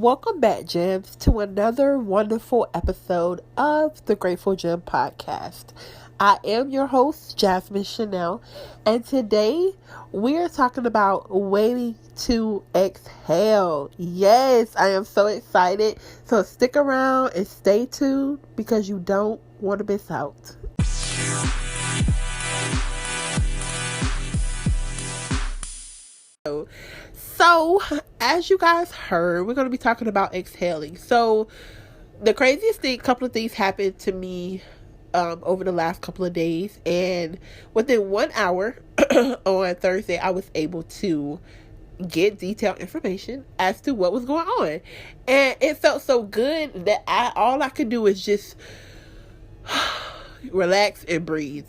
Welcome back, Gems, to another wonderful episode of the Grateful Gem Podcast. I am your host, Jasmine Chanel, and today we are talking about waiting to exhale. Yes, I am so excited. So stick around and stay tuned because you don't want to miss out. So, as you guys heard, we're going to be talking about exhaling. So, the craziest thing, couple of things happened to me over the last couple of days. And within 1 hour on Thursday, I was able to get detailed information as to what was going on. And it felt so good that all I could do is just relax and breathe.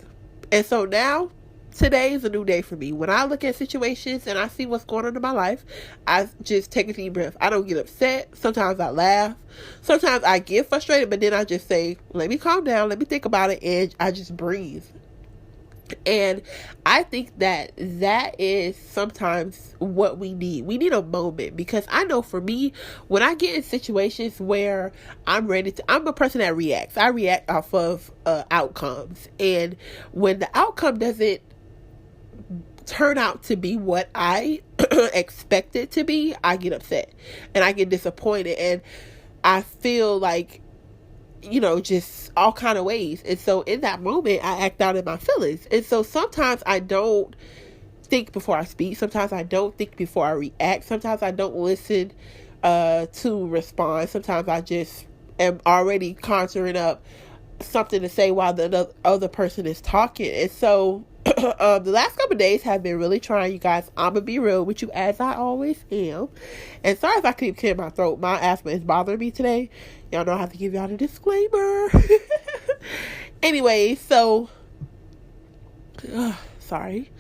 And so now, today is a new day for me. When I look at situations and I see what's going on in my life, I just take a deep breath. I don't get upset. Sometimes I laugh. Sometimes I get frustrated, but then I just say, let me calm down. Let me think about it. And I just breathe. And I think that is sometimes what we need. We need a moment, because I know for me, when I get in situations where I'm a person that reacts. I react off of outcomes. And when the outcome doesn't turn out to be what I expect it to be, I get upset and I get disappointed, and I feel like, just all kind of ways. And so in that moment, I act out in my feelings. And so sometimes I don't think before I speak. Sometimes I don't think before I react. Sometimes I don't listen to respond. Sometimes I just am already conjuring up something to say while the other person is talking. And so the last couple of days have been really trying, you guys. I'm gonna be real with you, as I always am. And sorry if I keep clearing my throat. My asthma is bothering me today. Y'all know I have to give y'all the disclaimer. Anyway, sorry.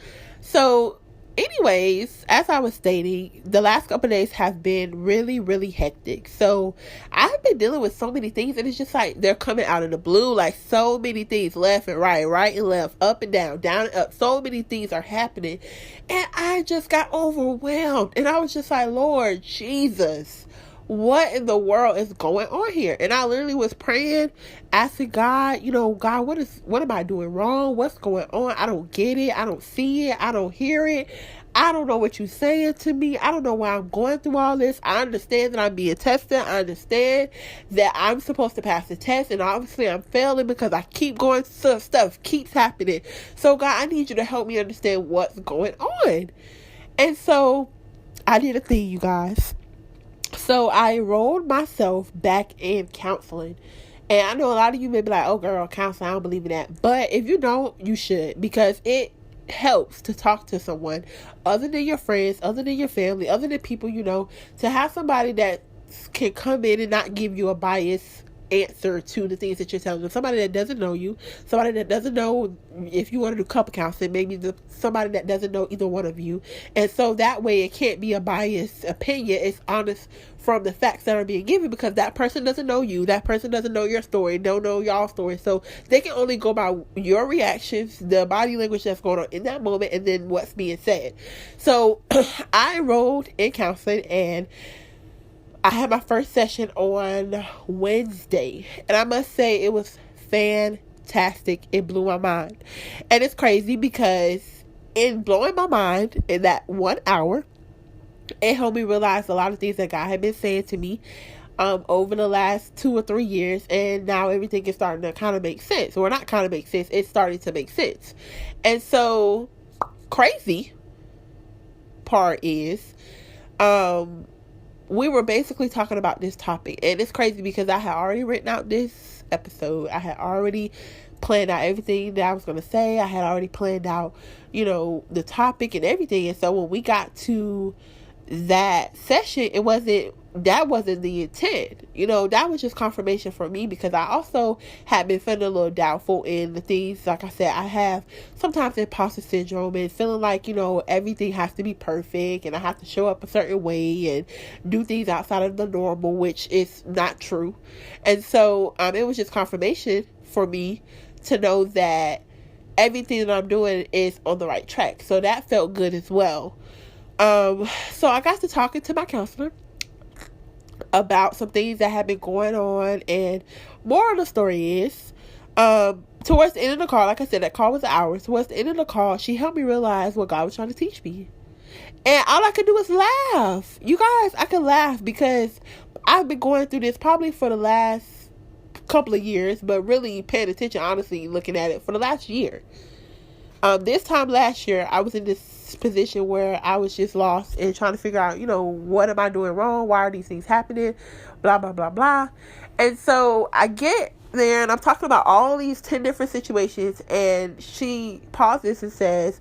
So, anyways, as I was stating, the last couple of days have been really, really hectic. So, I've been dealing with so many things, and it's just like they're coming out of the blue. Like, so many things, left and right and left, up and down and up. So many things are happening. And I just got overwhelmed. And I was just like, Lord Jesus, what in the world is going on here? And I literally was praying, asking God, God, what am I doing wrong? What's going on? I don't get it. I don't see it. I don't hear it. I don't know what you're saying to me. I don't know why I'm going through all this. I understand that I'm being tested. I understand that I'm supposed to pass the test, and obviously I'm failing because I keep going, so stuff keeps happening. So God, I need you to help me understand what's going on. And so I did a thing, you guys. So I enrolled myself back in counseling. And I know a lot of you may be like, oh girl, counseling, I don't believe in that. But if you don't, you should, because it helps to talk to someone other than your friends, other than your family, other than people to have somebody that can come in and not give you a biased answer to the things that you're telling them. Somebody that doesn't know you, somebody that doesn't know if you want to do couple counseling, maybe somebody that doesn't know either one of you. And so that way it can't be a biased opinion. It's honest from the facts that are being given, because that person doesn't know you, that person doesn't know your story, don't know y'all's story. So they can only go by your reactions, the body language that's going on in that moment, and then what's being said. So I enrolled in counseling, and I had my first session on Wednesday, and I must say it was fantastic. It blew my mind. And it's crazy because in blowing my mind in that 1 hour, it helped me realize a lot of things that God had been saying to me over the last 2 or 3 years, and now everything is starting to kind of make sense. Or not kind of make sense, it's starting to make sense. And so, crazy part is, we were basically talking about this topic, and it's crazy because I had already written out this episode. I had already planned out everything that I was going to say. I had already planned out, the topic and everything. And so when we got to that session, that wasn't the intent. That was just confirmation for me, because I also had been feeling a little doubtful in the things. Like I said, I have sometimes imposter syndrome and feeling like, everything has to be perfect and I have to show up a certain way and do things outside of the normal, which is not true. And so it was just confirmation for me to know that everything that I'm doing is on the right track. So that felt good as well. So I got to talking to my counselor. about some things that have been going on. And more of the story is, towards the end of the call, like I said, that call was an hour. Towards the end of the call, she helped me realize what God was trying to teach me. And all I could do was laugh. You guys, I could laugh because I've been going through this probably for the last couple of years, but really paying attention, honestly, looking at it for the last year. This time last year, I was in this position where I was just lost and trying to figure out, what am I doing wrong? Why are these things happening? Blah, blah, blah, blah. And so I get there and I'm talking about all these 10 different situations, and she pauses and says,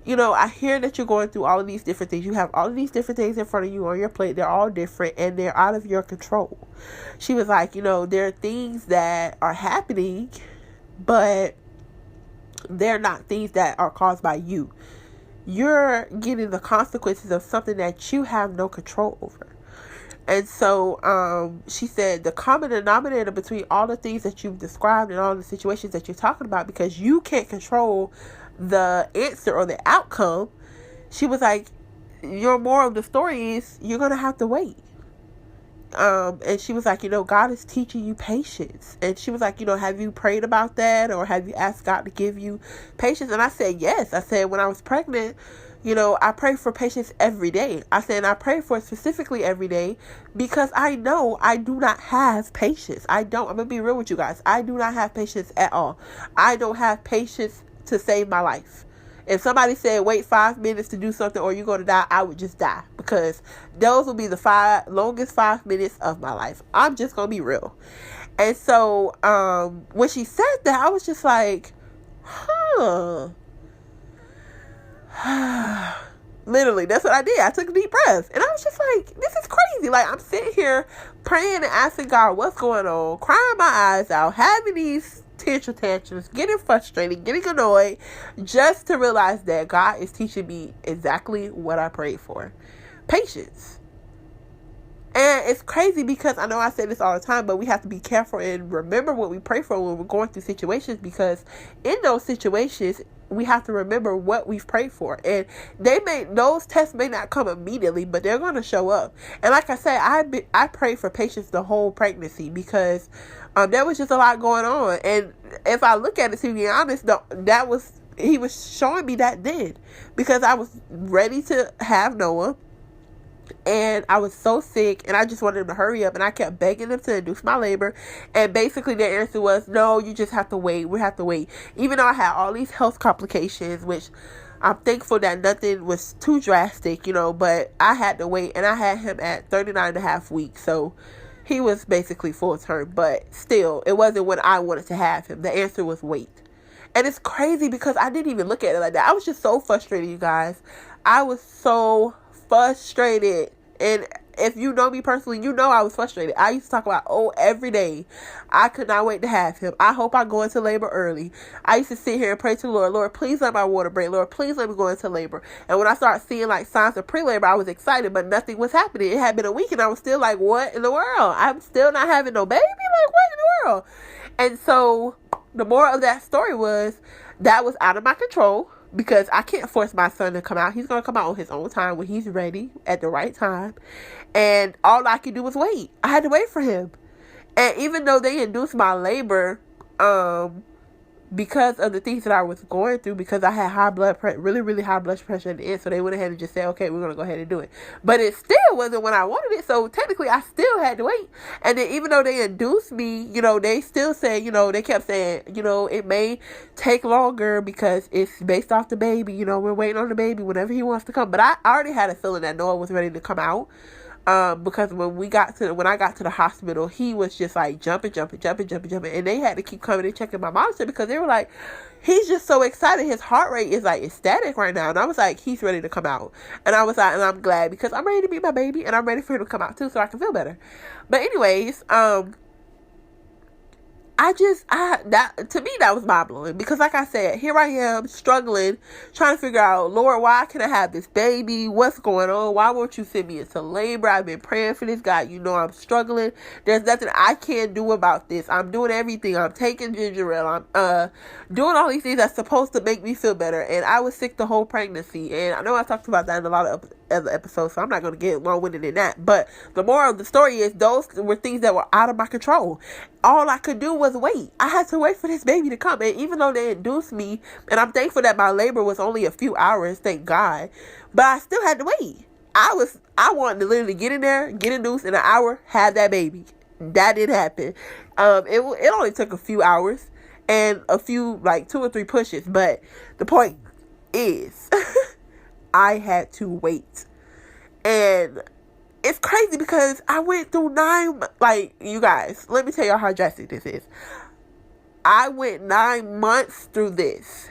I hear that you're going through all of these different things. You have all of these different things in front of you on your plate. They're all different and they're out of your control. She was like, there are things that are happening, but they're not things that are caused by you. You're getting the consequences of something that you have no control over. And so she said the common denominator between all the things that you've described and all the situations that you're talking about, because you can't control the answer or the outcome, she was like, your moral of the story is you're going to have to wait. And she was like, God is teaching you patience. And she was like, have you prayed about that, or have you asked God to give you patience? And I said, yes. I said, when I was pregnant, I pray for patience every day. I said, and I pray for it specifically every day because I know I do not have patience. I'm going to be real with you guys. I do not have patience at all. I don't have patience to save my life. If somebody said wait 5 minutes to do something or you're going to die, I would just die, because those will be the longest 5 minutes of my life. I'm just going to be real. And so when she said that, I was just like, literally, that's what I did. I took a deep breath and I was just like, this is crazy. Like, I'm sitting here praying and asking God what's going on, crying my eyes out, having these tantrums, getting frustrated, getting annoyed, just to realize that God is teaching me exactly what I prayed for. Patience. And it's crazy because I know I say this all the time, but we have to be careful and remember what we pray for when we're going through situations, because in those situations, we have to remember what we've prayed for. And those tests may not come immediately, but they're going to show up. And like I said, I prayed for patience the whole pregnancy because there was just a lot going on. And if I look at it, to be honest, he was showing me that then, because I was ready to have Noah. And I was so sick and I just wanted him to hurry up, and I kept begging him to induce my labor, and basically their answer was, no, you just have to wait. We have to wait. Even though I had all these health complications, which I'm thankful that nothing was too drastic, but I had to wait, and I had him at 39 and a half weeks. So he was basically full term, but still, it wasn't when I wanted to have him. The answer was wait. And it's crazy because I didn't even look at it like that. I was just so frustrated, you guys. I was so frustrated. And if you know me personally, I was frustrated. I used to talk about, every day. I could not wait to have him. I hope I go into labor early. I used to sit here and pray to the Lord, Lord, please let my water break. Lord, please let me go into labor. And when I started seeing signs of pre-labor, I was excited, but nothing was happening. It had been a week and I was still like, what in the world? I'm still not having no baby? Like, what in the world? And so the moral of that story was that was out of my control, because I can't force my son to come out. He's going to come out on his own time when he's ready at the right time. And all I could do was wait. I had to wait for him. And even though they induced my labor, because of the things that I was going through, because I had high blood pressure, really, really high blood pressure at the end. So they went ahead and just said, okay, we're going to go ahead and do it. But it still wasn't when I wanted it. So technically I still had to wait. And then even though they induced me, they still said, they kept saying, it may take longer because it's based off the baby. We're waiting on the baby whenever he wants to come. But I already had a feeling that Noah was ready to come out. Because when I got to the hospital, he was just like jumping, and they had to keep coming and checking my monitor, because they were like, he's just so excited. His heart rate is like ecstatic right now. And I was like, he's ready to come out. And I was like, and I'm glad, because I'm ready to meet my baby and I'm ready for him to come out too, so I can feel better. But anyways, to me, that was mind blowing, because like I said, here I am struggling, trying to figure out, Lord, why can't I have this baby? What's going on? Why won't you send me into labor? I've been praying for this. God, I'm struggling. There's nothing I can do about this. I'm doing everything. I'm taking ginger ale. I'm doing all these things that's supposed to make me feel better. And I was sick the whole pregnancy. And I know I talked about that in a lot of other episodes, so I'm not going to get long-winded in that. But the moral of the story is those were things that were out of my control. All I could do was wait. I had to wait for this baby to come. And even though they induced me, and I'm thankful that my labor was only a few hours, thank God, but I still had to wait. I wanted to literally get in there, get induced in an hour, have that baby. That didn't happen. It only took a few hours and a few, like 2 or 3 pushes. But the point is, I had to wait. And it's crazy because I went through 9, like, you guys, let me tell y'all how drastic this is. I went 9 months through this.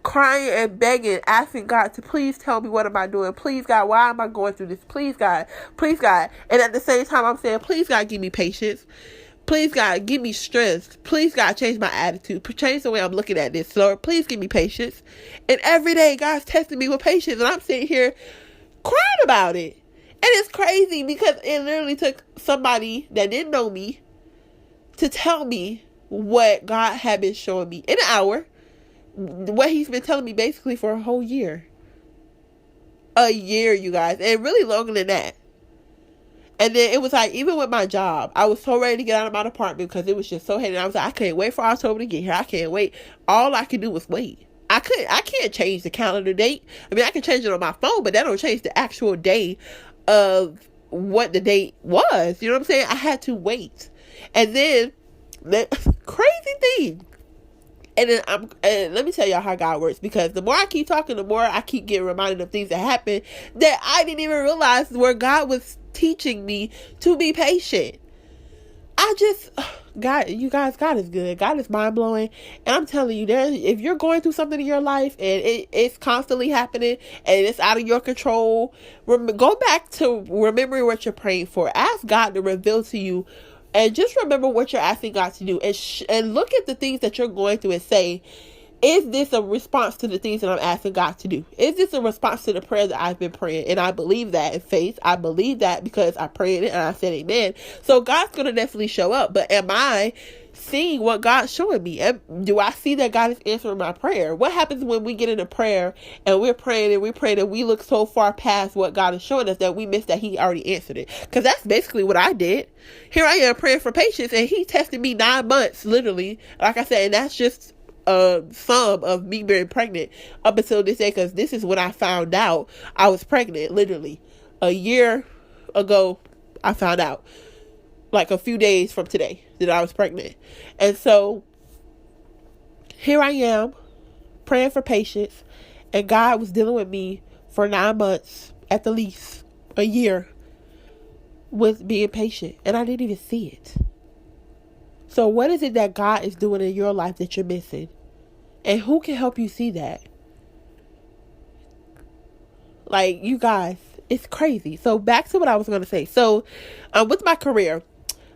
Crying and begging, asking God to please tell me, what am I doing? Please, God, why am I going through this? Please, God. Please, God. And at the same time, I'm saying, please, God, give me patience. Please, God, give me strength. Please, God, change my attitude. Change the way I'm looking at this. Lord, please give me patience. And every day, God's testing me with patience. And I'm sitting here crying about it. And it's crazy because it literally took somebody that didn't know me to tell me what God had been showing me in an hour. What he's been telling me basically for a whole year. A year, you guys. And really longer than that. And then it was like, even with my job, I was so ready to get out of my apartment because it was just so heavy. And I was like, I can't wait for October to get here. I can't wait. All I could do was wait. I can't change the calendar date. I mean, I can change it on my phone, but that don't change the actual day of what the date was. You know what I'm saying? I had to wait. And then, the crazy thing. And let me tell y'all how God works, because the more I keep talking, the more I keep getting reminded of things that happened that I didn't even realize where God was teaching me to be patient. God, you guys, God is good. God is mind-blowing. And I'm telling you, if you're going through something in your life and it's constantly happening and it's out of your control, go back to remembering what you're praying for. Ask God to reveal to you. And just remember what you're asking God to do. And look at the things that you're going through and say, is this a response to the things that I'm asking God to do? Is this a response to the prayer that I've been praying? And I believe that in faith. I believe that because I prayed it and I said amen. So God's going to definitely show up. But am I seeing what God's showing me? Do I see that God is answering my prayer? What happens when we get into prayer and we're praying and we look so far past what God is showing us that we miss that he already answered it? Because that's basically what I did. Here I am praying for patience and he tested me 9 months, literally. Like I said, and that's just a sum of me being pregnant up until this day, because this is when I found out I was pregnant. Literally a year ago I found out, like a few days from today, that I was pregnant. And so here I am praying for patience, and God was dealing with me for 9 months, at the least a year, with being patient, and I didn't even see it. So what is it that God is doing in your life that you're missing? And who can help you see that? Like, you guys, it's crazy. So back to what I was going to say. So with my career,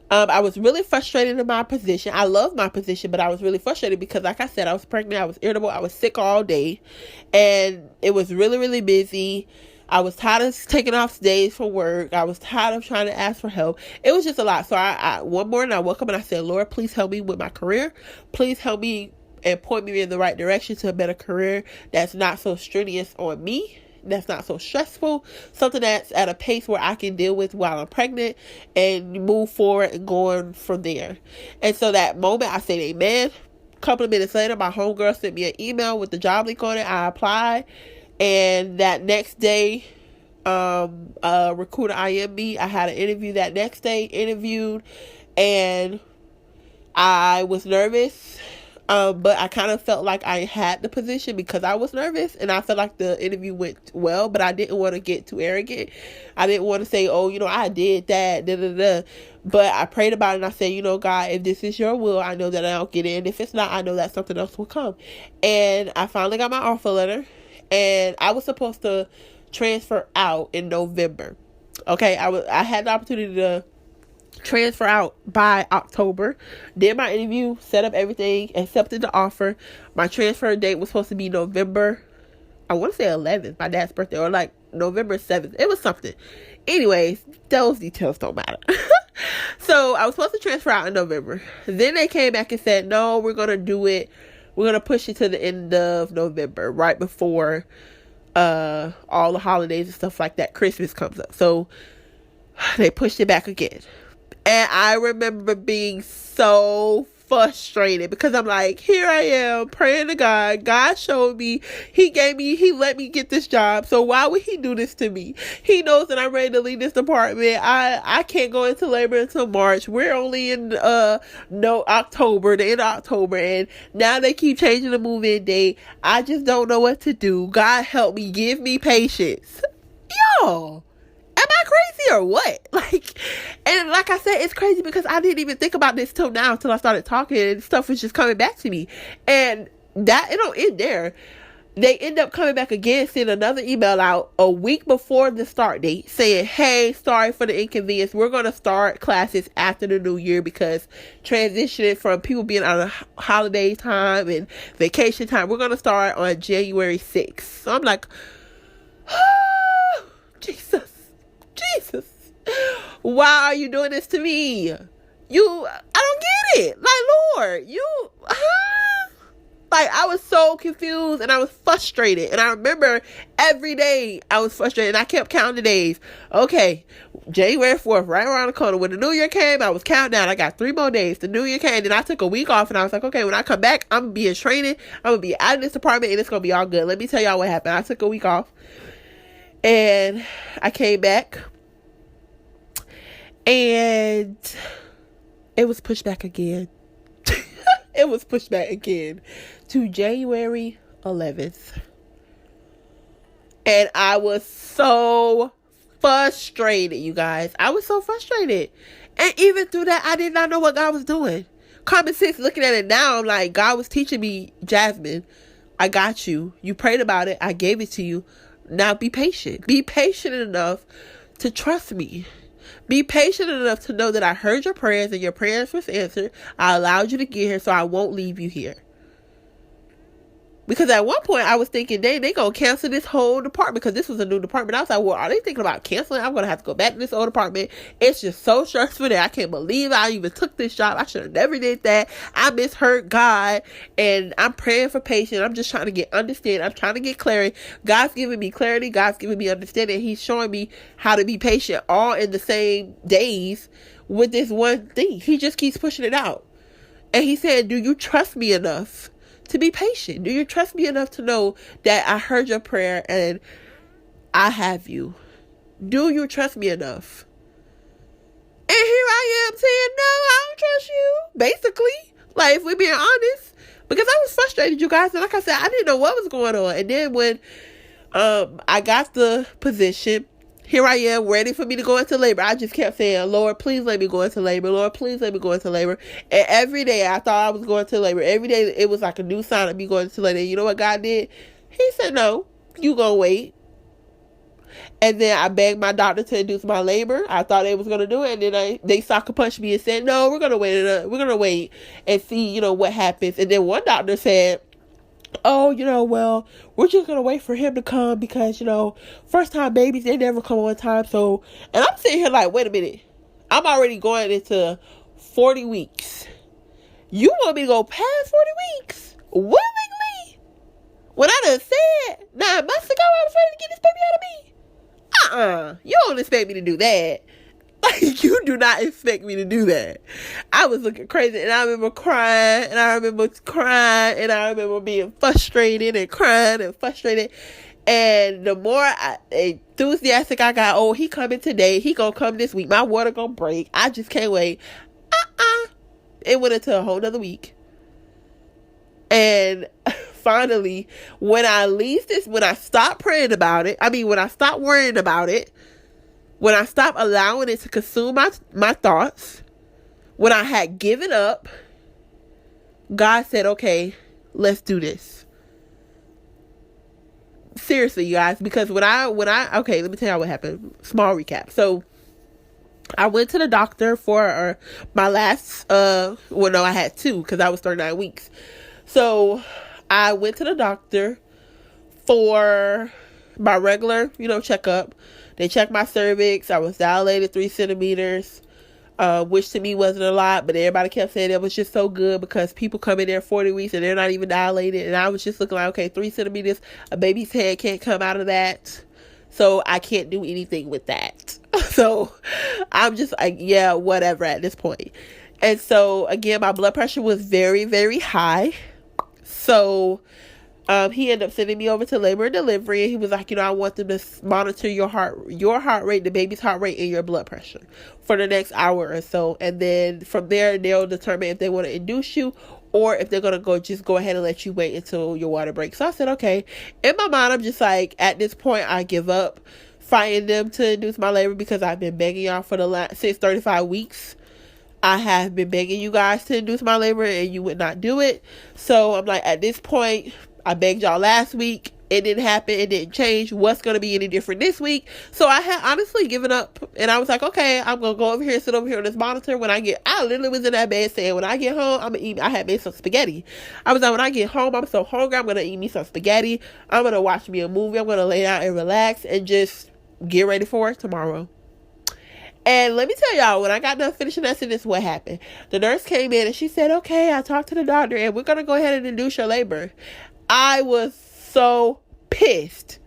I was really frustrated in my position. I love my position, but I was really frustrated because, like I said, I was pregnant. I was irritable. I was sick all day. And it was really, really busy. I was tired of taking off days from work. I was tired of trying to ask for help. It was just a lot. So I one morning I woke up and I said, Lord, please help me with my career. Please help me and point me in the right direction to a better career that's not so strenuous on me, that's not so stressful, something that's at a pace where I can deal with while I'm pregnant and move forward and going from there. And so that moment I said amen. A couple of minutes later, my homegirl sent me an email with the job link on it. I applied, and that next day, a recruiter IM'd me. I had an interview that next day, interviewed, and I was nervous. But I kind of felt like I had the position because I was nervous, and I felt like the interview went well, but I didn't want to get too arrogant. I didn't want to say, oh, I did that, But I prayed about it, and I said, God, if this is your will, I know that I'll get in. If it's not, I know that something else will come. And I finally got my offer letter, and I was supposed to transfer out in November. Okay, I had the opportunity to transfer out by October. Did my interview, set up everything, accepted the offer. My transfer date was supposed to be November, I want to say 11th, my dad's birthday, or like November 7th. It was something. Anyways, those details don't matter. So I was supposed to transfer out in November. Then they came back and said, no, we're going to push it to the end of November, right before all the holidays and stuff like that. Christmas comes up, so they pushed it back again. And I remember being so frustrated because I'm like, here I am praying to God. God showed me, he let me get this job. So why would he do this to me? He knows that I'm ready to leave this department. I can't go into labor until March. We're only in October, the end of October, and now they keep changing the move-in date. I just don't know what to do. God help me, give me patience. Yo, am I crazy or what? And like I said, it's crazy because I didn't even think about this till I started talking and stuff was just coming back to me. And that, it don't end there. They end up coming back again, send another email out a week before the start date saying, hey, sorry for the inconvenience. We're going to start classes after the new year because transitioning from people being on a holiday time and vacation time, we're going to start on January 6th. So I'm like, oh, Jesus. Why are you doing this to me? I don't get it. Lord, I was so confused and I was frustrated. And I remember every day I was frustrated and I kept counting the days. Okay, January 4th, right around the corner. When the new year came, I was counting down. I got 3 more days. The new year came, then I took a week off and I was like, okay, when I come back, I'm going to be in training. I'm going to be out of this department and it's going to be all good. Let me tell y'all what happened. I took a week off and I came back. And it was pushed back again. It was pushed back again to January 11th. And I was so frustrated, you guys. I was so frustrated. And even through that, I did not know what God was doing. Common sense, looking at it now, I'm like, God was teaching me, Jasmine, I got you. You prayed about it. I gave it to you. Now be patient. Be patient enough to trust me. Be patient enough to know that I heard your prayers and your prayers was answered. I allowed you to get here, so I won't leave you here. Because at one point I was thinking, they gonna cancel this whole department because this was a new department. I was like, well, are they thinking about canceling? I'm gonna have to go back to this old department. It's just so stressful there. I can't believe I even took this job. I should have never did that. I misheard God, and I'm praying for patience. I'm just trying to get understanding. I'm trying to get clarity. God's giving me clarity. God's giving me understanding. He's showing me how to be patient all in the same days with this one thing. He just keeps pushing it out. And he said, do you trust me enough to be patient? Do you trust me enough to know that I heard your prayer and I have you? Do you trust me enough? And here I am saying, no, I don't trust you. Basically, if we're being honest, because I was frustrated, you guys. And like I said, I didn't know what was going on. And then when I got the position, here I am ready for me to go into labor. I just kept saying, Lord, please let me go into labor. Lord, please let me go into labor. And every day I thought I was going to labor. Every day it was like a new sign of me going into labor. And you know what God did? He said, no, you gonna wait. And then I begged my doctor to induce my labor. I thought they was going to do it. And then they sucker punched me and said, no, we're going to wait. We're going to wait and see, what happens. And then one doctor said, oh, well, we're just going to wait for him to come because, first time babies, they never come on time. So, and I'm sitting here like, wait a minute. I'm already going into 40 weeks. You want me to go past 40 weeks? Willingly? When I done said 9 months ago I was ready to get this baby out of me? You don't expect me to do that. You do not expect me to do that. I was looking crazy, and I remember crying, and I remember being frustrated and crying and frustrated. And the more enthusiastic I got, oh, he coming today, he gonna come this week, my water gonna break, I just can't wait. It went into a whole nother week. And finally, when I stopped praying about it, when I stopped worrying about it, when I stopped allowing it to consume my thoughts, when I had given up, God said, okay, let's do this. Seriously, you guys, because okay, let me tell you what happened. Small recap. So I went to the doctor for my last, I had 2 because I was 39 weeks. So I went to the doctor for my regular, checkup. They checked my cervix. I was dilated 3 centimeters. which to me wasn't a lot, but everybody kept saying it was just so good because people come in there 40 weeks and they're not even dilated. And I was just looking like, okay, 3 centimeters, a baby's head can't come out of that. So I can't do anything with that. So I'm just like, yeah, whatever at this point. And so again, my blood pressure was very, very high. So he ended up sending me over to labor and delivery, and he was like, I want them to monitor your heart rate, the baby's heart rate, and your blood pressure for the next hour or so. And then from there, they'll determine if they want to induce you or if they're going to go ahead and let you wait until your water breaks. So I said, okay. In my mind, I'm just like, at this point, I give up fighting them to induce my labor because I've been begging y'all for the last 35 weeks. I have been begging you guys to induce my labor and you would not do it. So I'm like, at this point, I begged y'all last week. It didn't happen. It didn't change. What's going to be any different this week? So I had honestly given up. And I was like, okay, I'm going to go over here and sit over here on this monitor. I literally was in that bed saying, when I get home, I'm going to eat. I had made some spaghetti. I was like, when I get home, I'm so hungry. I'm going to eat me some spaghetti. I'm going to watch me a movie. I'm going to lay down and relax and just get ready for work tomorrow. And let me tell y'all, when I got done finishing that sentence, what happened? The nurse came in and she said, okay, I talked to the doctor and we're going to go ahead and induce your labor. I was so pissed.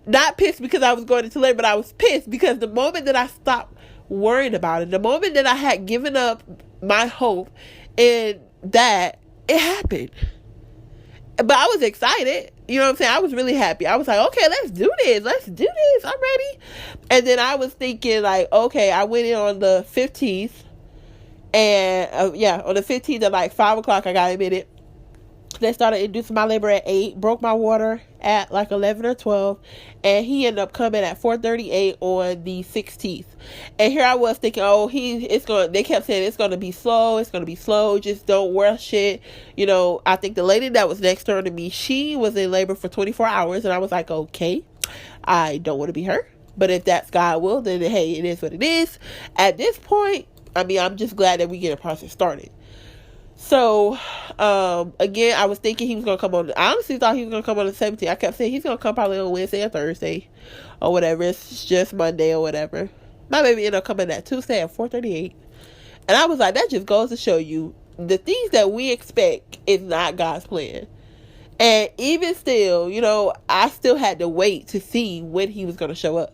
Not pissed because I was going into labor, but I was pissed because the moment that I stopped worrying about it, the moment that I had given up my hope in that, it happened. But I was excited. You know what I'm saying? I was really happy. I was like, okay, let's do this. I'm ready. And then I was thinking like, okay, I went in on the 15th. And on the 15th at like 5 o'clock, I got admitted. They started inducing my labor at 8, broke my water at like 11 or 12, and he ended up coming at 4:38 on the 16th. And here I was thinking, they kept saying it's gonna be slow, just don't rush it. I think the lady that was next door to me, she was in labor for 24 hours, and I was like, okay, I don't want to be her, but if that's God will, then hey, it is what it is. At this point, I'm just glad that we get a process started. So, again, I was thinking he was going to come I honestly thought he was going to come on the 17th. I kept saying he's going to come probably on Wednesday or Thursday or whatever. It's just Monday or whatever. My baby ended up coming that Tuesday at 4:38. And I was like, that just goes to show you the things that we expect is not God's plan. And even still, I still had to wait to see when he was going to show up.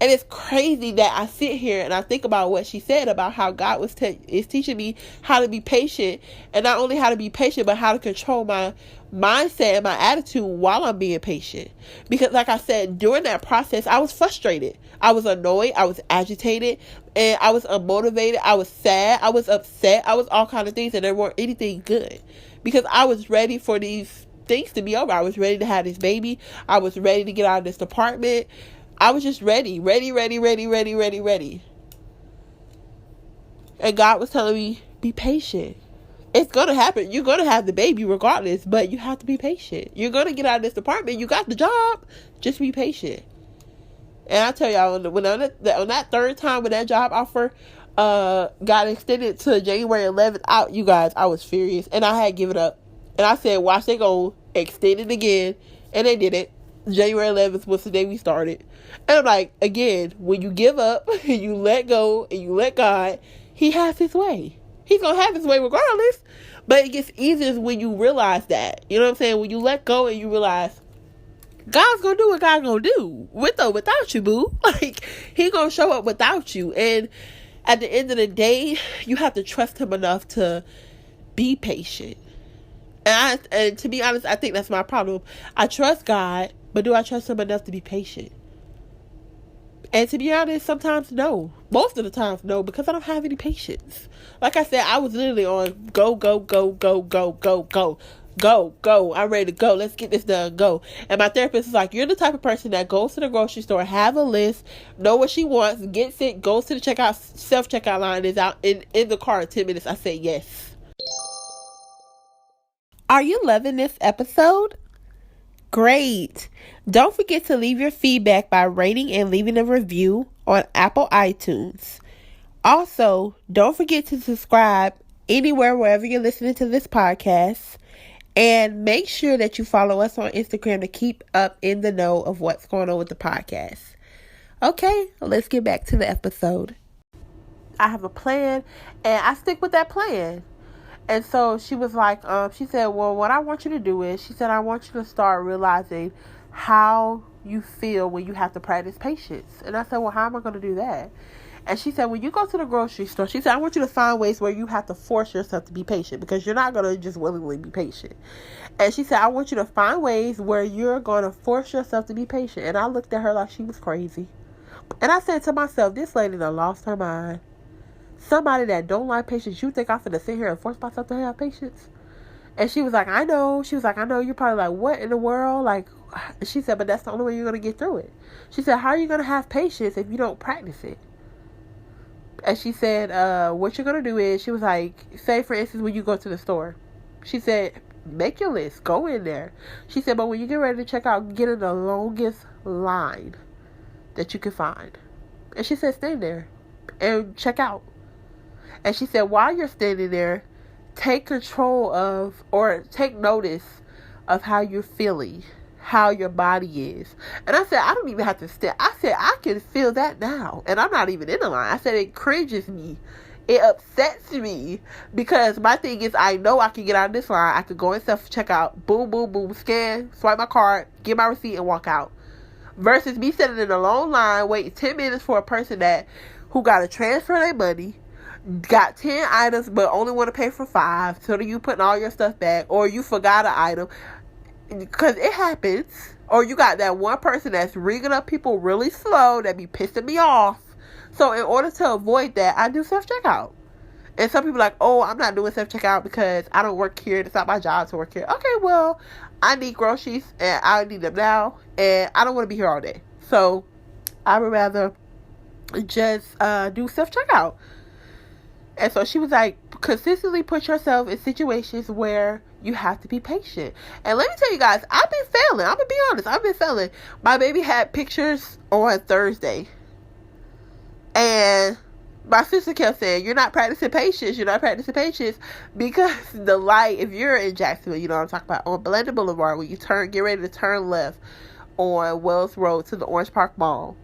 And it's crazy that I sit here and I think about what she said about how God is teaching me how to be patient, and not only how to be patient, but how to control my mindset and my attitude while I'm being patient. Because like I said, during that process, I was frustrated. I was annoyed. I was agitated, and I was unmotivated. I was sad. I was upset. I was all kinds of things, and there weren't anything good because I was ready for these things to be over. I was ready to have this baby. I was ready to get out of this department. I was just ready. And God was telling me, be patient. It's going to happen. You're going to have the baby regardless, but you have to be patient. You're going to get out of this department. You got the job. Just be patient. And I tell y'all, on that third time when that job offer got extended to January 11th out, you guys, I was furious. And I had given up. And I said, watch they go extend it again. And they did it. January 11th was the day we started. And I'm like, again, when you give up and you let go and you let God, he has his way. He's going to have his way regardless. But it gets easier when you realize that. You know what I'm saying? When you let go and you realize God's going to do what God's going to do. With or without you, boo. Like, he going to show up without you. And at the end of the day, you have to trust him enough to be patient. And to be honest, I think that's my problem. I trust God, but do I trust him enough to be patient? And to be honest, sometimes no. Most of the times no, because I don't have any patience. Like I said, I was literally on go. I'm ready to go. Let's get this done. Go. And my therapist is like, you're the type of person that goes to the grocery store, have a list, know what she wants, gets it, goes to the self-checkout line, is out in the car in 10 minutes. I said yes. Are you loving this episode? Great. Don't forget to leave your feedback by rating and leaving a review on Apple iTunes. Also, don't forget to subscribe wherever you're listening to this podcast. And make sure that you follow us on Instagram to keep up in the know of what's going on with the podcast. Okay, let's get back to the episode. I have a plan, and I stick with that plan. And so she was like, she said, well, what I want you to do is, she said, I want you to start realizing how you feel when you have to practice patience. And I said, well, how am I going to do that? And she said, when you go to the grocery store, she said, I want you to find ways where you have to force yourself to be patient, because you're not going to just willingly be patient. And she said, I want you to find ways where you're going to force yourself to be patient. And I looked at her like she was crazy. And I said to myself, this lady done lost her mind. Somebody that don't like patience, you think I'm finna sit here and force myself to have patience? And she was like, I know. She was like, I know. You're probably like, what in the world? Like, she said, but that's the only way you're going to get through it. She said, how are you going to have patience if you don't practice it? And she said, what you're going to do is, she was like, say for instance, when you go to the store, she said, make your list, go in there. She said, but when you get ready to check out, get in the longest line that you can find. And she said, stand there and check out. And she said, while you're standing there, take control of, or take notice of how you're feeling, how your body is. And I said, I don't even have to stand. I said, I can feel that now. And I'm not even in the line. I said, it cringes me. It upsets me, because my thing is, I know I can get out of this line. I could go and self-checkout, boom, boom, boom, scan, swipe my card, get my receipt, and walk out. Versus me sitting in a long line, waiting 10 minutes for a person who got to transfer their money, got 10 items, but only want to pay for 5, so then you putting all your stuff back, or you forgot an item, because it happens. Or you got that one person that's ringing up people really slow, that be pissing me off. So in order to avoid that, I do self-checkout. And some people are like, oh, I'm not doing self-checkout because I don't work here. It's not my job to work here. Okay, well, I need groceries, and I need them now, and I don't want to be here all day. So I would rather just do self-checkout. And so she was like, consistently put yourself in situations where you have to be patient. And let me tell you guys, I've been failing. I'm going to be honest. I've been failing. My baby had pictures on Thursday. And my sister kept saying, you're not practicing patience. You're not practicing patience. Because the light, if you're in Jacksonville, you know what I'm talking about, on Blended Boulevard, when you get ready to turn left on Wells Road to the Orange Park Mall,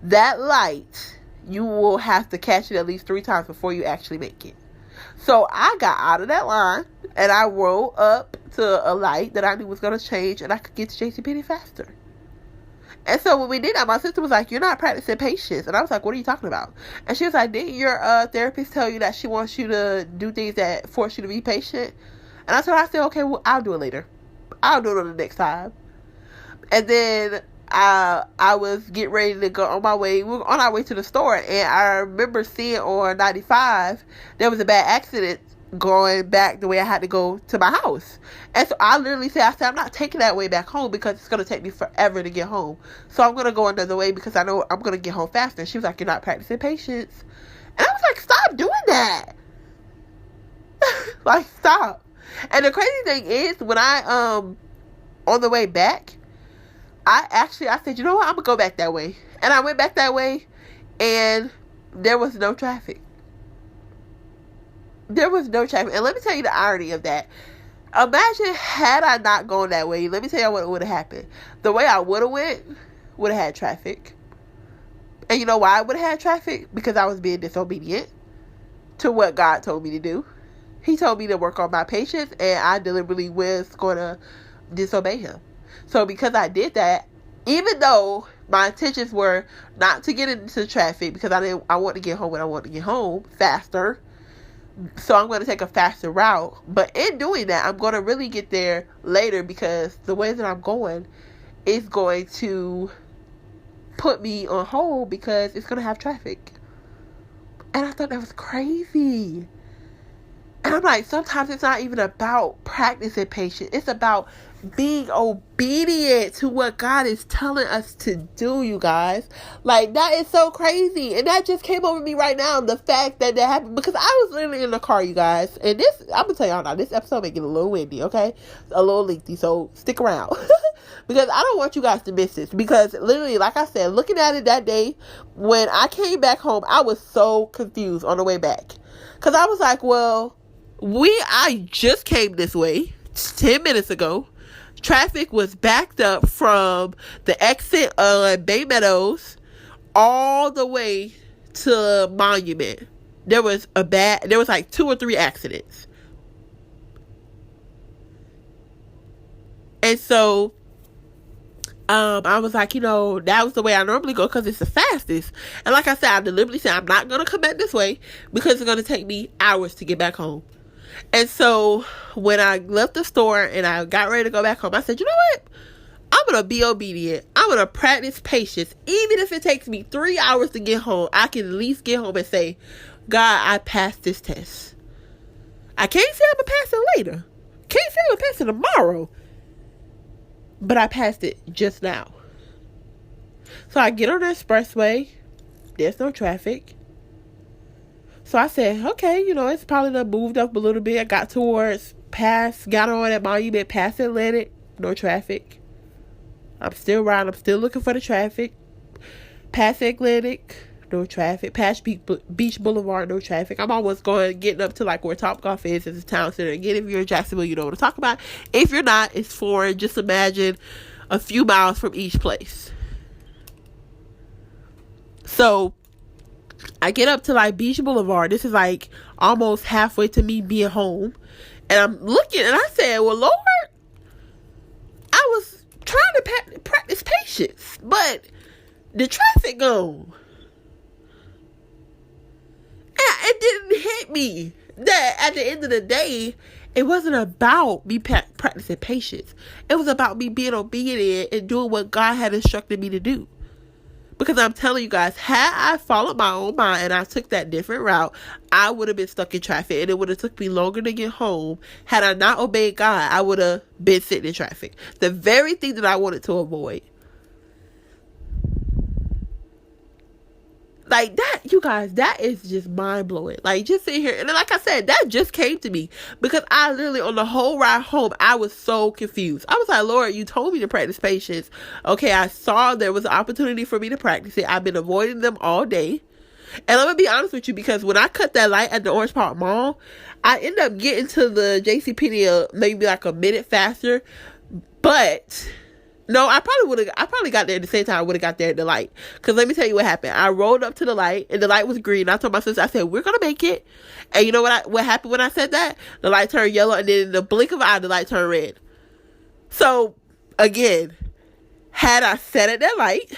that light, you will have to catch it at least 3 times before you actually make it. So I got out of that line, and I rolled up to a light that I knew was going to change, and I could get to JCPenney faster. And so when we did that, my sister was like, you're not practicing patience. And I was like, what are you talking about? And she was like, didn't your therapist tell you that she wants you to do things that force you to be patient? And I said, okay, well, I'll do it later. I'll do it on the next time. And then I was getting ready to go on my way. We were on our way to the store, and I remember seeing on 95 there was a bad accident going back the way I had to go to my house. And so I literally said, I'm not taking that way back home because it's going to take me forever to get home. So I'm going to go another way because I know I'm going to get home faster. And she was like, you're not practicing patience. And I was like, stop doing that. Like, stop. And the crazy thing is, when I, on the way back, I said, you know what, I'm going to go back that way. And I went back that way, and there was no traffic. There was no traffic. And let me tell you the irony of that. Imagine had I not gone that way. Let me tell you what would have happened. The way I would have went would have had traffic. And you know why I would have had traffic? Because I was being disobedient to what God told me to do. He told me to work on my patience, and I deliberately was going to disobey him. So because I did that, even though my intentions were not to get into traffic, because I want to get home when I want to get home faster, so I'm going to take a faster route. But in doing that, I'm going to really get there later, because the way that I'm going is going to put me on hold because it's going to have traffic. And I thought that was crazy. And I'm like, sometimes it's not even about practicing patience. It's about being obedient to what God is telling us to do, you guys. Like, that is so crazy. And that just came over me right now, the fact that happened, because I was literally in the car, you guys. And this, I'm gonna tell y'all now, this episode may get a little windy, okay? A little lengthy, so stick around. Because I don't want you guys to miss this. Because literally, like I said, looking at it that day, when I came back home, I was so confused on the way back. Because I was like, well, I just came this way 10 minutes ago. Traffic was backed up from the exit on Bay Meadows all the way to Monument. there was like 2 or 3 accidents. And so I was like, that was the way I normally go because it's the fastest. And like I said, I deliberately said I'm not going to come back this way because it's going to take me hours to get back home. And so when I left the store and I got ready to go back home, I said, you know what? I'm going to be obedient. I'm going to practice patience. Even if it takes me 3 hours to get home, I can at least get home and say, God, I passed this test. I can't say I'm going to pass it later. Can't say I'm going to pass it tomorrow. But I passed it just now. So I get on the expressway. There's no traffic. So I said, okay, it's probably done moved up a little bit. I got got on at Monument, past Atlantic, no traffic. I'm still riding. I'm still looking for the traffic. Past Atlantic, no traffic. Past Beach Boulevard, no traffic. I'm almost getting up to like where Topgolf is. It's a town center. Again, if you're in Jacksonville, you know what I'm talking about. If you're not, it's foreign. Just imagine a few miles from each place. So I get up to like Beach Boulevard. This is like almost halfway to me being home. And I'm looking and I said, well, Lord, I was trying to practice patience, but the traffic gone. And it didn't hit me that at the end of the day, it wasn't about me practicing patience. It was about me being obedient and doing what God had instructed me to do. Because I'm telling you guys, had I followed my own mind and I took that different route, I would have been stuck in traffic and it would have took me longer to get home. Had I not obeyed God, I would have been sitting in traffic. The very thing that I wanted to avoid. Like that, you guys, that is just mind-blowing. Like, just sitting here, and like I said, that just came to me because I literally, on the whole ride home, I was so confused. I was like, Lord, you told me to practice patience. Okay, I saw there was an opportunity for me to practice it. I've been avoiding them all day. And I'm going to be honest with you, because when I cut that light at the Orange Park Mall, I ended up getting to the JCPenney maybe like a minute faster, but... No, I probably got there at the same time I would have got there at the light. Because let me tell you what happened. I rolled up to the light, and the light was green. I told my sister, I said, we're going to make it. And you know what happened when I said that? The light turned yellow, and then in the blink of an eye, the light turned red. So, again, had I sat at that light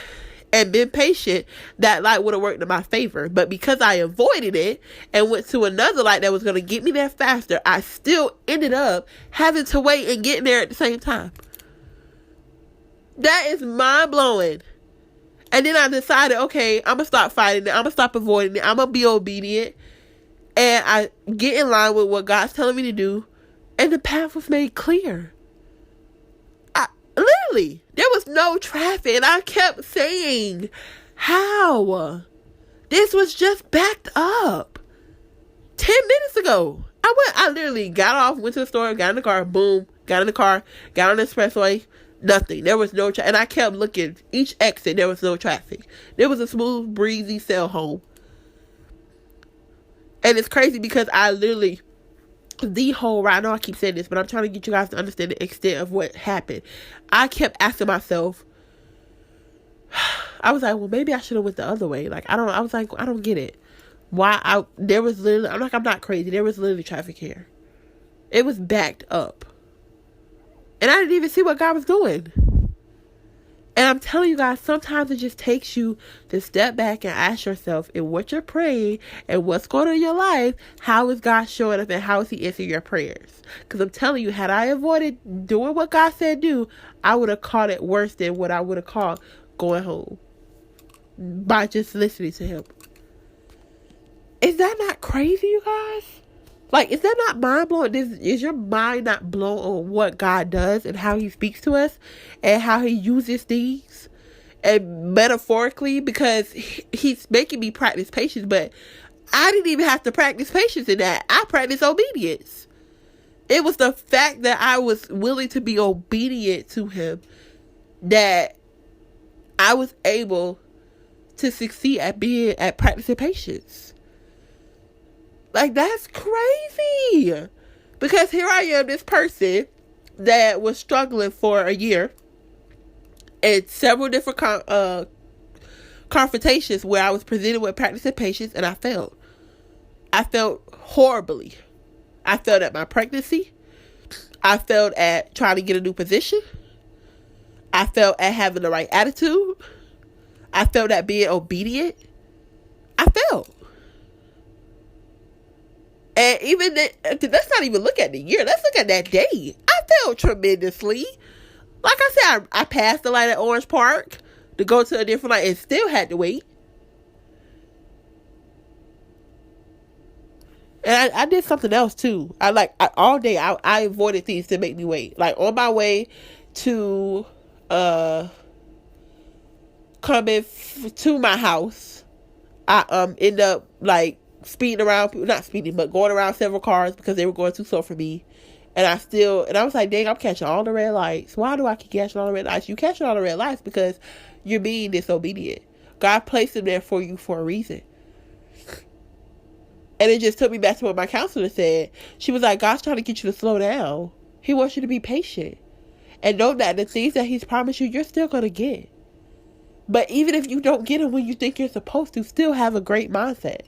and been patient, that light would have worked in my favor. But because I avoided it and went to another light that was going to get me there faster, I still ended up having to wait and getting there at the same time. That is mind-blowing. And then I decided, okay, I'm going to stop fighting it. I'm going to stop avoiding it. I'm going to be obedient. And I get in line with what God's telling me to do. And the path was made clear. Literally, there was no traffic. And I kept saying, how? This was just backed up 10 minutes ago. I literally got off, went to the store, got in the car, boom, got in the car, got on the expressway. Nothing. There was no traffic. And I kept looking. Each exit, there was no traffic. There was a smooth, breezy sail home. And it's crazy because I literally, the whole ride, I know I keep saying this, but I'm trying to get you guys to understand the extent of what happened. I kept asking myself, I was like, well, maybe I should have went the other way. Like, I was like, I don't get it. There was literally, I'm not crazy. There was literally traffic here. It was backed up. And I didn't even see what God was doing. And I'm telling you guys, sometimes it just takes you to step back and ask yourself, in what you're praying and what's going on in your life, how is God showing up and how is he answering your prayers? Because I'm telling you, had I avoided doing what God said do, I would have caught it worse than what I would have caught going home by just listening to him. Is that not crazy, you guys? Like, is that not mind-blowing? Is your mind not blown on what God does and how he speaks to us and how he uses things? And metaphorically, because he's making me practice patience, but I didn't even have to practice patience in that. I practiced obedience. It was the fact that I was willing to be obedient to him that I was able to succeed at practicing patience. Like, that's crazy. Because here I am, this person that was struggling for a year and several different confrontations where I was presented with practicing patience and I failed. I felt horribly. I failed at my pregnancy. I failed at trying to get a new position. I failed at having the right attitude. I failed at being obedient. I failed. And even let's not even look at the year. Let's look at that day. I failed tremendously. Like I said, I passed the light at Orange Park to go to a different light and still had to wait. And I did something else too. All day I avoided things to make me wait. Like on my way to coming to my house, I end up like speeding around, not speeding, but going around several cars because they were going too slow for me. And I was like, dang, I'm catching all the red lights. Why do I keep catching all the red lights? You catching all the red lights because you're being disobedient. God placed them there for you for a reason. And it just took me back to what my counselor said. She was like, God's trying to get you to slow down. He wants you to be patient. And know that the things that he's promised you, you're still going to get. But even if you don't get them when you think you're supposed to, still have a great mindset.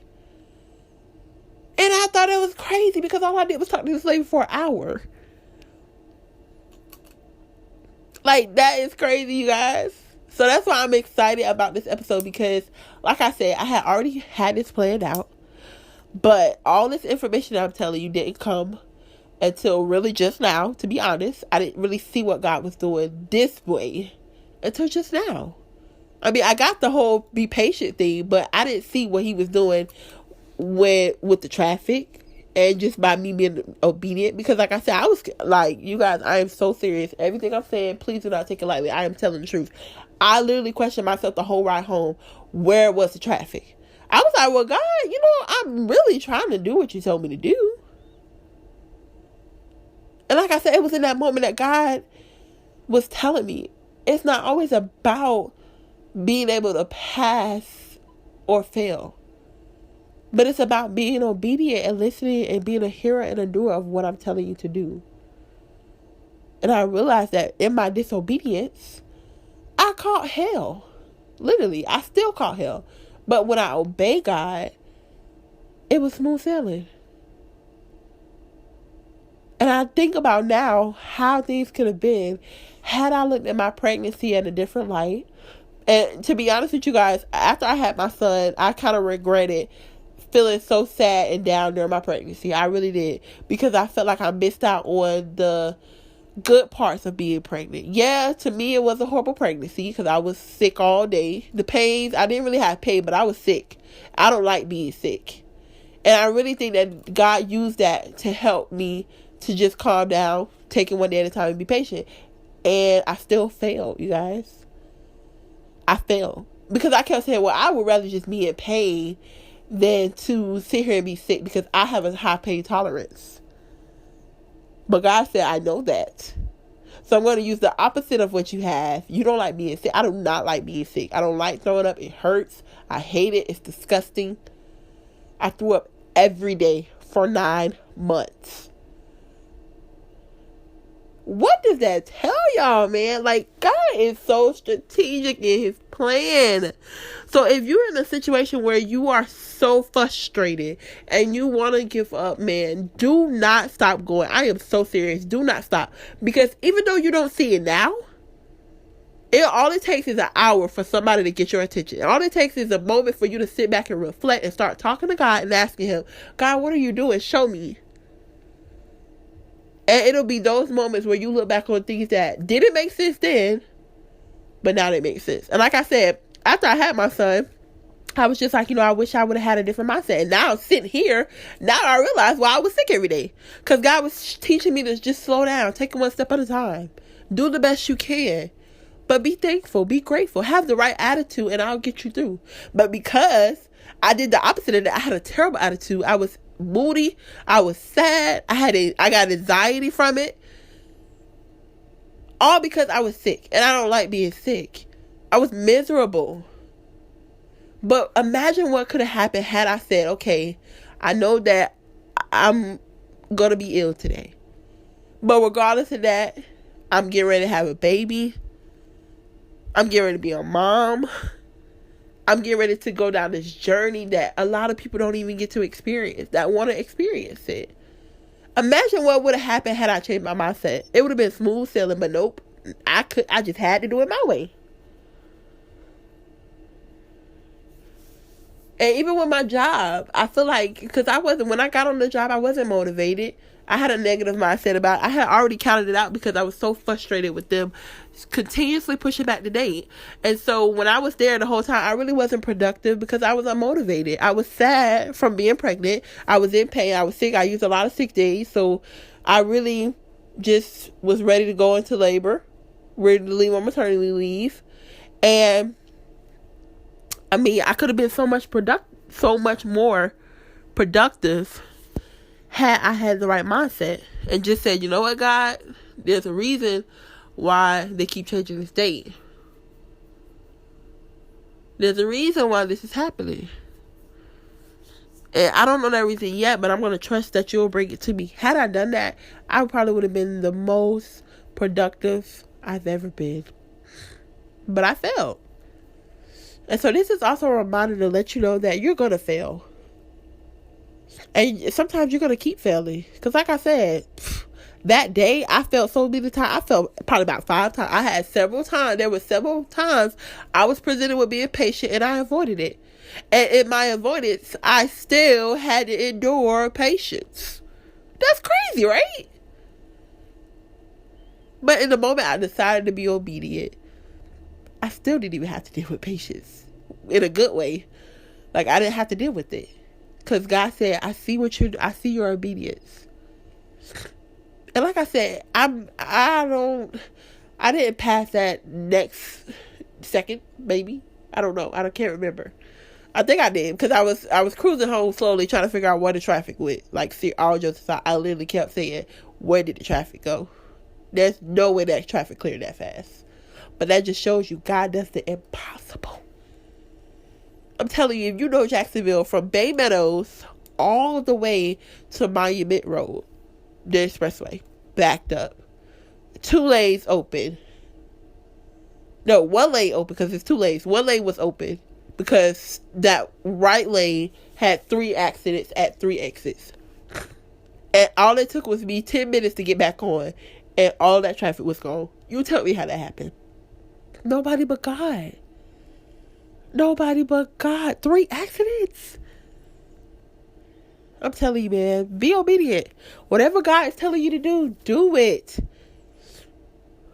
And I thought it was crazy because all I did was talk to this lady for an hour. Like, that is crazy, you guys. So that's why I'm excited about this episode because, like I said, I had already had this planned out. But all this information I'm telling you didn't come until really just now, to be honest. I didn't really see what God was doing this way until just now. I mean, I got the whole be patient thing, but I didn't see what he was doing with the traffic and just by me being obedient. Because like I said, I was like, you guys, I am so serious. Everything I'm saying, please do not take it lightly. I am telling the truth. I literally questioned myself the whole ride home. Where was the traffic? I was like, well, God, I'm really trying to do what you told me to do. And like I said, it was in that moment that God was telling me, it's not always about being able to pass or fail. But it's about being obedient and listening and being a hearer and a doer of what I'm telling you to do. And I realized that in my disobedience, I caught hell. Literally, I still caught hell. But when I obey God, it was smooth sailing. And I think about now how things could have been had I looked at my pregnancy in a different light. And to be honest with you guys, after I had my son, I kind of regretted feeling so sad and down during my pregnancy. I really did. Because I felt like I missed out on the good parts of being pregnant. Yeah, to me it was a horrible pregnancy because I was sick all day. The pains, I didn't really have pain, but I was sick. I don't like being sick. And I really think that God used that to help me to just calm down, take it one day at a time and be patient. And I still failed, you guys. I failed. Because I kept saying, well, I would rather just be in pain than to sit here and be sick because I have a high pain tolerance. But God said, I know that. So I'm going to use the opposite of what you have. You don't like being sick. I do not like being sick. I don't like throwing up. It hurts. I hate it. It's disgusting. I threw up every day for 9 months. What does that tell y'all, man? Like, God is so strategic in his plan. So if you're in a situation where you are so frustrated and you want to give up, man, do not stop going. I am so serious. Do not stop. Because even though you don't see it now, all it takes is an hour for somebody to get your attention. All it takes is a moment for you to sit back and reflect and start talking to God and asking him, God, what are you doing? Show me. And it'll be those moments where you look back on things that didn't make sense then, but now they make sense. And like I said, after I had my son, I was just like, I wish I would have had a different mindset. And now I'm sitting here, now I realize why I was sick every day. Because God was teaching me to just slow down, take it one step at a time. Do the best you can. But be thankful, be grateful, have the right attitude, and I'll get you through. But because I did the opposite of that, I had a terrible attitude. I was moody. I was sad. I got anxiety from it. All because I was sick. And I don't like being sick. I was miserable. But imagine what could have happened had I said, okay, I know that I'm going to be ill today. But regardless of that, I'm getting ready to have a baby. I'm getting ready to be a mom. I'm getting ready to go down this journey that a lot of people don't even get to experience, that want to experience it. Imagine what would have happened had I changed my mindset. It would have been smooth sailing, but nope. I just had to do it my way. And even with my job, I feel like, because when I got on the job, I wasn't motivated. I had a negative mindset about it. I had already counted it out because I was so frustrated with them continuously pushing back the date. And so when I was there the whole time, I really wasn't productive because I was unmotivated. I was sad from being pregnant. I was in pain. I was sick. I used a lot of sick days. So I really just was ready to go into labor, ready to leave on maternity leave. And I mean, I could have been so much more productive had I had the right mindset and just said, you know what, God, there's a reason why they keep changing this date. There's a reason why this is happening. And I don't know that reason yet, but I'm going to trust that you'll bring it to me. Had I done that, I probably would have been the most productive I've ever been. But I failed. And so this is also a reminder to let you know that you're going to fail. And sometimes you're going to keep failing. Because like I said, that day I failed so many times. I failed probably about 5 times. I had several times. There were several times I was presented with being patient and I avoided it. And in my avoidance, I still had to endure patience. That's crazy, right? But in the moment I decided to be obedient, I still didn't even have to deal with patience in a good way. Like, I didn't have to deal with it because God said, I see your obedience. And like I said, I didn't pass that next second, maybe. I don't know. I can't remember. I think I did because I was cruising home slowly trying to figure out where the traffic went. Like, see, all jokes aside, I literally kept saying, where did the traffic go? There's no way that traffic cleared that fast. But that just shows you God does the impossible. I'm telling you, if you know Jacksonville, from Bay Meadows all the way to Monument Road, the expressway, backed up. 2 lanes open. No, 1 lane open because it's 2 lanes. 1 lane was open because that right lane had 3 accidents at 3 exits. And all it took was me 10 minutes to get back on, and all that traffic was gone. You tell me how that happened. Nobody but God. Nobody but God. 3 accidents. I'm telling you, man, be obedient. Whatever God is telling you to do, do it.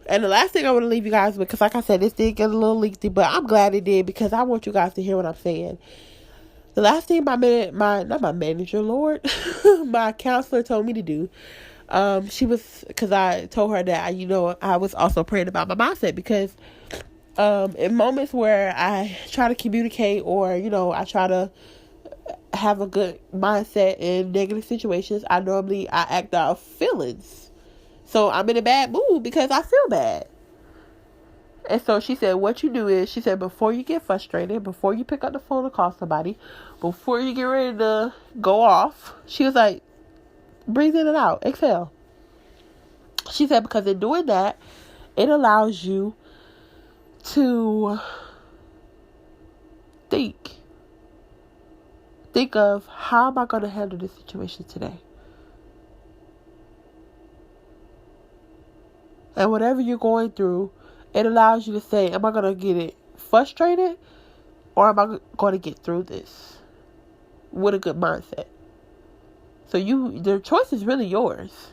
And the last thing I want to leave you guys with, because like I said, this did get a little lengthy, but I'm glad it did because I want you guys to hear what I'm saying. The last thing not my manager, Lord, my counselor told me to do, because I told her that, I was also praying about my mindset because in moments where I try to communicate or, I try to have a good mindset in negative situations, I act out of feelings. So I'm in a bad mood because I feel bad. And so she said, what you do is, she said, before you get frustrated, before you pick up the phone to call somebody, before you get ready to go off, she was like, breathe in and out, exhale. She said, because in doing that, it allows you to think of, how am I going to handle this situation today? And whatever you're going through, it allows you to say, am I going to get it frustrated or am I going to get through this with a good mindset? So the choice is really yours.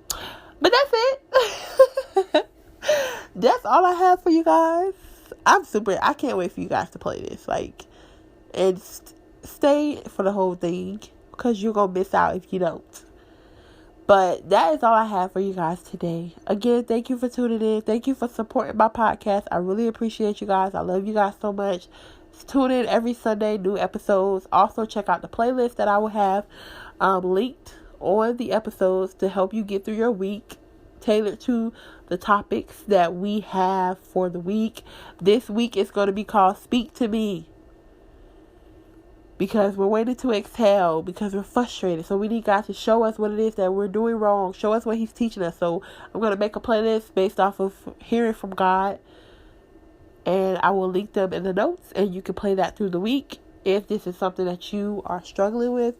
But that's it. That's all I have for you guys. I can't wait for you guys to play this. And stay for the whole thing because you're going to miss out if you don't. But that is all I have for you guys today. Again, thank you for tuning in. Thank you for supporting my podcast. I really appreciate you guys. I love you guys so much. Tune in every Sunday, new episodes. Also, check out the playlist that I will have linked on the episodes to help you get through your week, tailored to the topics that we have for the week. This week is going to be called Speak to Me. because we're waiting to exhale, because we're frustrated. So we need God to show us what it is that we're doing wrong, show us what He's teaching us. So I'm going to make a playlist based off of hearing from God, and I will link them in the notes, and you can play that through the week if this is something that you are struggling with.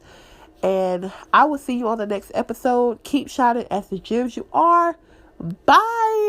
And I will see you on the next episode. Keep shining as the gems you are. Bye.